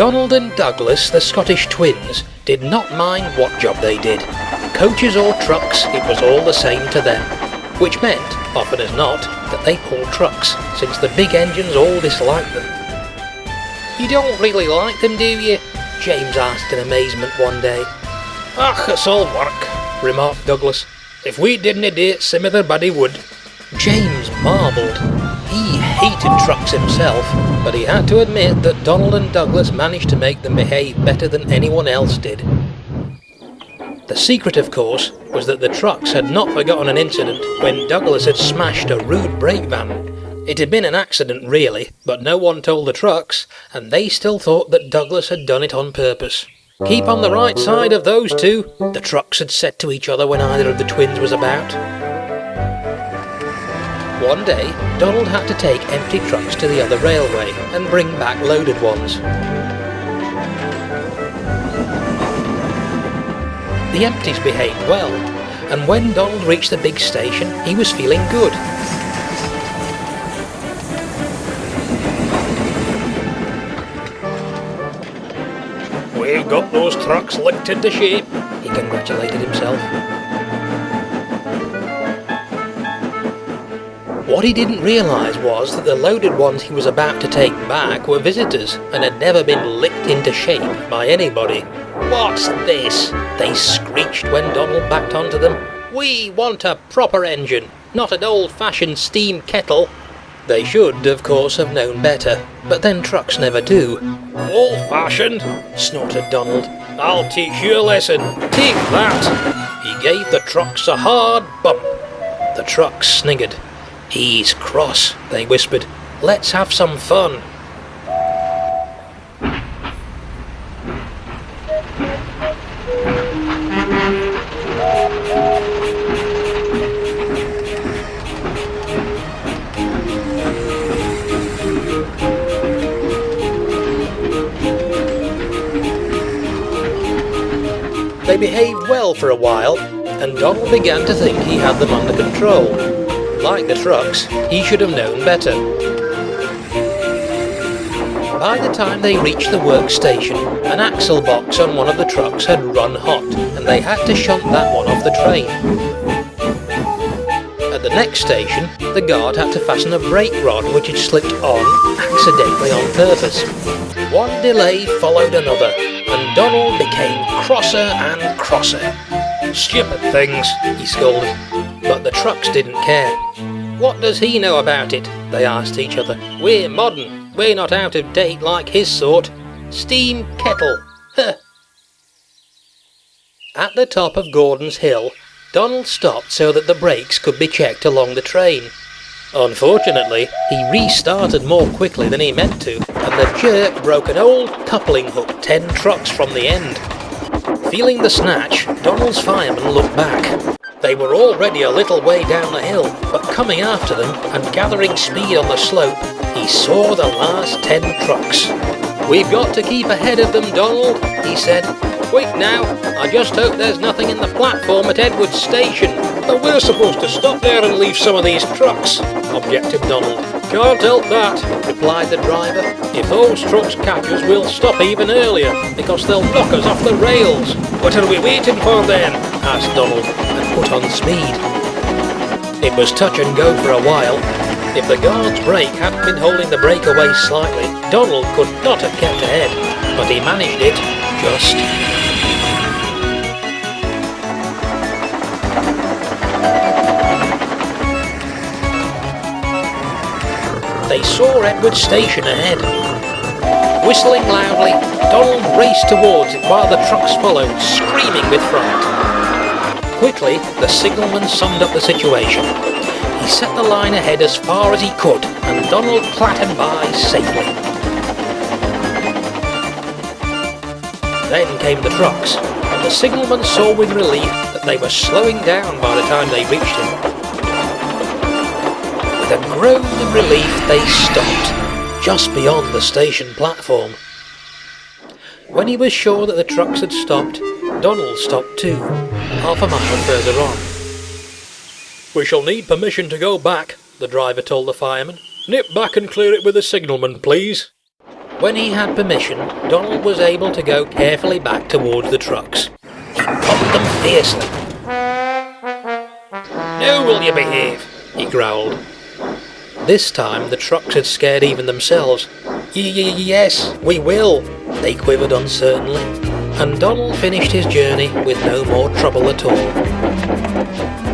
Donald and Douglas, the Scottish twins, did not mind what job they did. Coaches or trucks, it was all the same to them, which meant, often as not, that they pulled trucks, since the big engines all disliked them. "You don't really like them, do you?" James asked in amazement one day. "Ach, it's all work," remarked Douglas. "If we didn't do it, some other body would." James marvelled. He hated trucks himself, but he had to admit that Donald and Douglas managed to make them behave better than anyone else did. The secret, of course, was that the trucks had not forgotten an incident when Douglas had smashed a rude brake van. It had been an accident, really, but no one told the trucks, and they still thought that Douglas had done it on purpose. "Keep on the right side of those two," the trucks had said to each other when either of the twins was about. One day, Donald had to take empty trucks to the other railway and bring back loaded ones. The empties behaved well, and when Donald reached the big station, he was feeling good. "We've got those trucks licked into shape," he congratulated himself. What he didn't realise was that the loaded ones he was about to take back were visitors and had never been licked into shape by anybody. "What's this?" they screeched when Donald backed onto them. "We want a proper engine, not an old-fashioned steam kettle." They should, of course, have known better, but then trucks never do. "Old-fashioned?" snorted Donald. "I'll teach you a lesson. Take that!" He gave the trucks a hard bump. The trucks sniggered. "He's cross," they whispered. "Let's have some fun." They behaved well for a while, and Donald began to think he had them under control. Like the trucks, he should have known better. By the time they reached the workstation, an axle box on one of the trucks had run hot, and they had to shunt that one off the train. At the next station, the guard had to fasten a brake rod which had slipped on, accidentally on purpose. One delay followed another, and Donald became crosser and crosser. "Stupid things," he scolded. But the trucks didn't care. "What does he know about it?" they asked each other. "We're modern. We're not out of date like his sort. Steam kettle. Huh." At the top of Gordon's Hill, Donald stopped so that the brakes could be checked along the train. Unfortunately, he restarted more quickly than he meant to, and the jerk broke an old coupling hook 10 trucks from the end. Feeling the snatch, Donald's fireman looked back. They were already a little way down the hill, but coming after them and gathering speed on the slope, he saw the last 10 trucks. "We've got to keep ahead of them, Donald," he said. "Wait now, I just hope there's nothing in the platform at Edward's station." "But we're supposed to stop there and leave some of these trucks," objected Donald. "Can't help that," replied the driver. "If those trucks catch us, we'll stop even earlier, because they'll knock us off the rails." "What are we waiting for then?" asked Donald, and put on speed. It was touch and go for a while. If the guard's brake hadn't been holding the brake away slightly, Donald could not have kept ahead, but he managed it, just. They saw Edward's station ahead. Whistling loudly, Donald raced towards it while the trucks followed, screaming with fright. Quickly, the signalman summed up the situation. He set the line ahead as far as he could, and Donald clattered by safely. Then came the trucks, and the signalman saw with relief that they were slowing down by the time they reached him. With a groan of relief, they stopped, just beyond the station platform. When he was sure that the trucks had stopped, Donald stopped too, half a mile further on. "We shall need permission to go back," the driver told the fireman. "Nip back and clear it with the signalman, please." When he had permission, Donald was able to go carefully back towards the trucks. He pumped them fiercely. "Now will you behave?" he growled. This time the trucks had scared even themselves. Yes, we will," they quivered uncertainly, and Donald finished his journey with no more trouble at all.